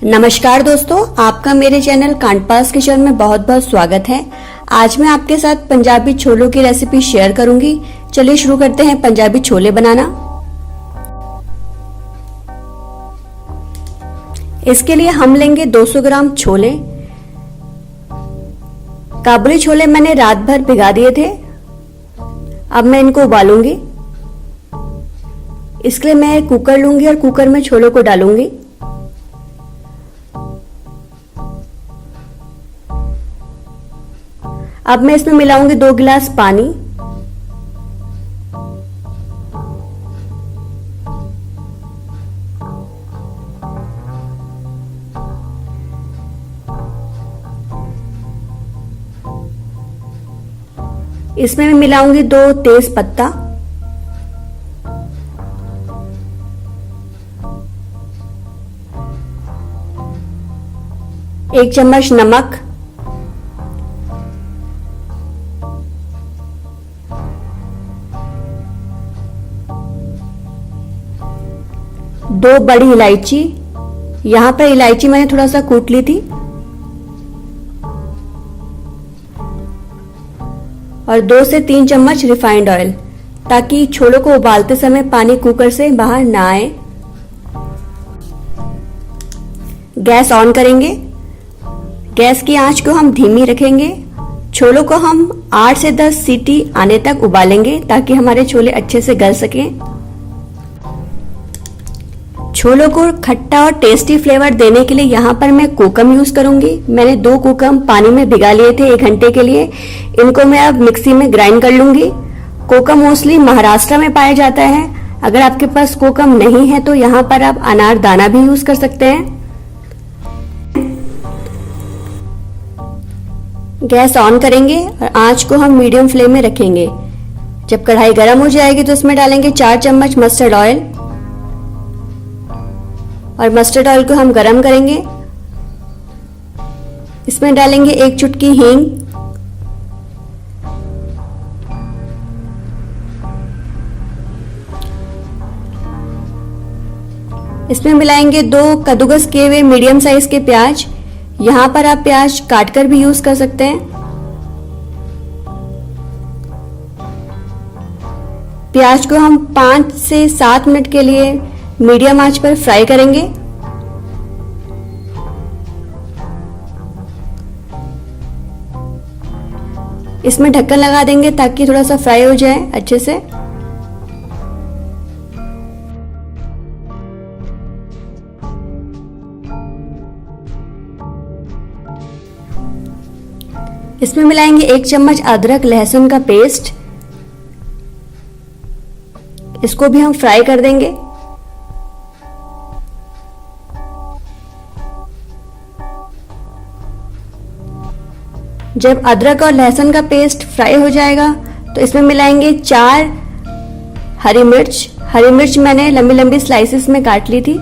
नमस्कार दोस्तों, आपका मेरे चैनल कांटपास किचन में बहुत बहुत स्वागत है। आज मैं आपके साथ पंजाबी छोलों की रेसिपी शेयर करूंगी। चलिए शुरू करते हैं पंजाबी छोले बनाना। इसके लिए हम लेंगे 200 ग्राम छोले। काबुली छोले मैंने रात भर भिगा दिए थे। अब मैं इनको उबालूंगी। इसके लिए मैं कुकर लूंगी और कुकर में छोलों को डालूंगी। अब मैं इसमें मिलाऊंगी 2 गिलास पानी। इसमें मैं मिलाऊंगी 2 तेज पत्ता, एक चम्मच नमक, दो बड़ी इलायची। यहां पर इलायची मैंने थोड़ा सा कूट ली थी, और 2 से 3 चम्मच रिफाइंड ऑयल, ताकि छोलों को उबालते समय पानी कुकर से बाहर ना आए। गैस ऑन करेंगे। गैस की आंच को हम धीमी रखेंगे। छोलों को हम 8 से 10 सीटी आने तक उबालेंगे, ताकि हमारे छोले अच्छे से गल सकें। छोलों को खट्टा और टेस्टी फ्लेवर देने के लिए यहाँ पर मैं कोकम यूज करूंगी। मैंने 2 कोकम पानी में भिगा लिए थे 1 घंटे के लिए। इनको मैं अब मिक्सी में ग्राइंड कर लूंगी। कोकम मोस्टली महाराष्ट्र में पाया जाता है। अगर आपके पास कोकम नहीं है तो यहाँ पर आप अनार दाना भी यूज कर सकते हैं। गैस ऑन करेंगे और आंच को हम मीडियम फ्लेम में रखेंगे। जब कढ़ाई गर्म हो जाएगी तो इसमें डालेंगे 4 चम्मच मस्टर्ड ऑयल, और मस्टर्ड ऑयल को हम गरम करेंगे। इसमें डालेंगे 1 चुटकी हींग, इसमें मिलाएंगे 2 कद्दूकस किए हुए मीडियम साइज के प्याज। यहां पर आप प्याज काटकर भी यूज कर सकते हैं। प्याज को हम 5 से 7 मिनट के लिए मीडियम आंच पर फ्राई करेंगे। इसमें ढक्कन लगा देंगे ताकि थोड़ा सा फ्राई हो जाए अच्छे से। इसमें मिलाएंगे 1 चम्मच अदरक लहसुन का पेस्ट। इसको भी हम फ्राई कर देंगे। जब अदरक और लहसुन का पेस्ट फ्राई हो जाएगा तो इसमें मिलाएंगे 4 हरी मिर्च। हरी मिर्च मैंने लंबी लंबी स्लाइसेस में काट ली थी।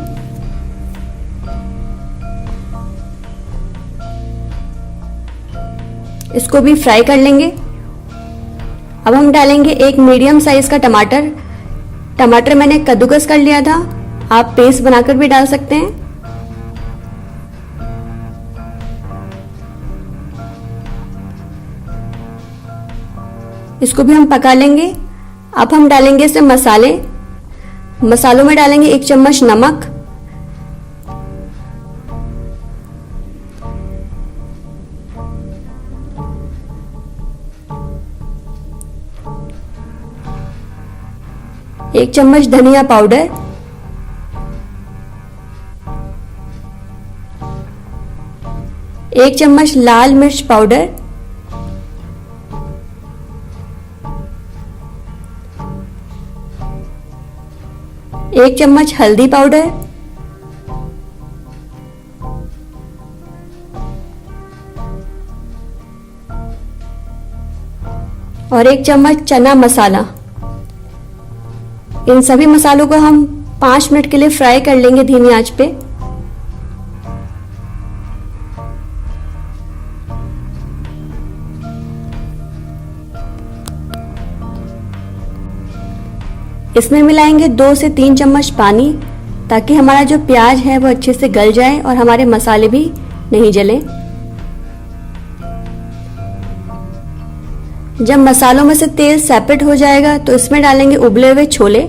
इसको भी फ्राई कर लेंगे। अब हम डालेंगे 1 मीडियम साइज का टमाटर। टमाटर मैंने कद्दूकस कर लिया था, आप पेस्ट बनाकर भी डाल सकते हैं। इसको भी हम पका लेंगे। अब हम डालेंगे इसमें मसाले। मसालों में डालेंगे 1 चम्मच नमक, एक चम्मच धनिया पाउडर, 1 चम्मच लाल मिर्च पाउडर, 1 चम्मच हल्दी पाउडर, और 1 चम्मच चना मसाला। इन सभी मसालों को हम 5 मिनट के लिए फ्राई कर लेंगे धीमी आंच पे। इसमें मिलाएंगे 2 से 3 चम्मच पानी। ताकि हमारा जो प्याज है वो अच्छे से गल जाए और हमारे मसाले भी नहीं जलें। जब मसालों में से तेल सेपरेट हो जाएगा तो इसमें डालेंगे उबले हुए छोले।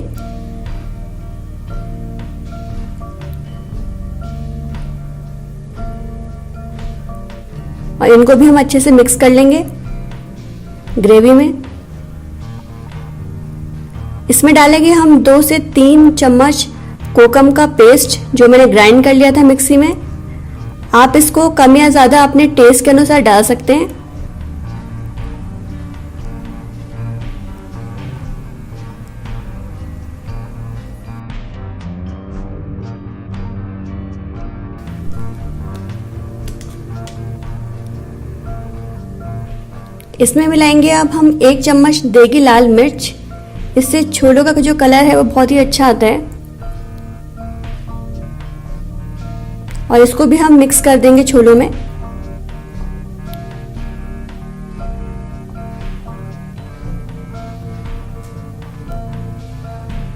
और इनको भी हम अच्छे से मिक्स कर लेंगे ग्रेवी में। इसमें डालेंगे हम 2 से 3 चम्मच कोकम का पेस्ट जो मैंने ग्राइंड कर लिया था मिक्सी में। आप इसको कम या ज़्यादा अपने टेस्ट के अनुसार डाल सकते हैं। इसमें मिलाएंगे अब हम 1 चम्मच देगी लाल मिर्च। इससे छोलों का जो कलर है वो बहुत ही अच्छा आता है। और इसको भी हम मिक्स कर देंगे छोलों में।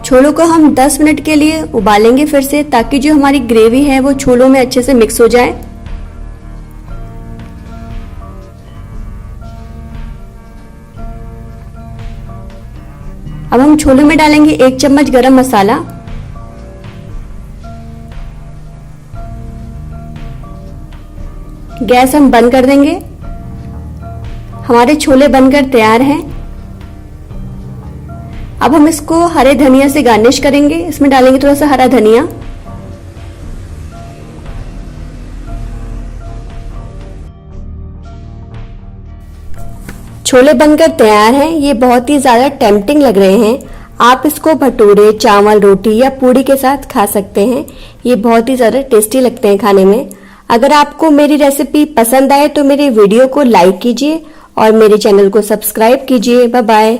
छोलों को हम 10 मिनट के लिए उबालेंगे फिर से, ताकि जो हमारी ग्रेवी है वो छोलों में अच्छे से मिक्स हो जाए। अब हम छोले में डालेंगे 1 चम्मच गरम मसाला। गैस हम बंद कर देंगे। हमारे छोले बनकर तैयार हैं। अब हम इसको हरे धनिया से गार्निश करेंगे। इसमें डालेंगे थोड़ा सा हरा धनिया। छोले बनकर तैयार हैं। ये बहुत ही ज़्यादा टेम्पटिंग लग रहे हैं। आप इसको भटूरे, चावल, रोटी या पूड़ी के साथ खा सकते हैं। ये बहुत ही ज़्यादा टेस्टी लगते हैं खाने में। अगर आपको मेरी रेसिपी पसंद आए तो मेरे वीडियो को लाइक कीजिए और मेरे चैनल को सब्सक्राइब कीजिए। Bye bye.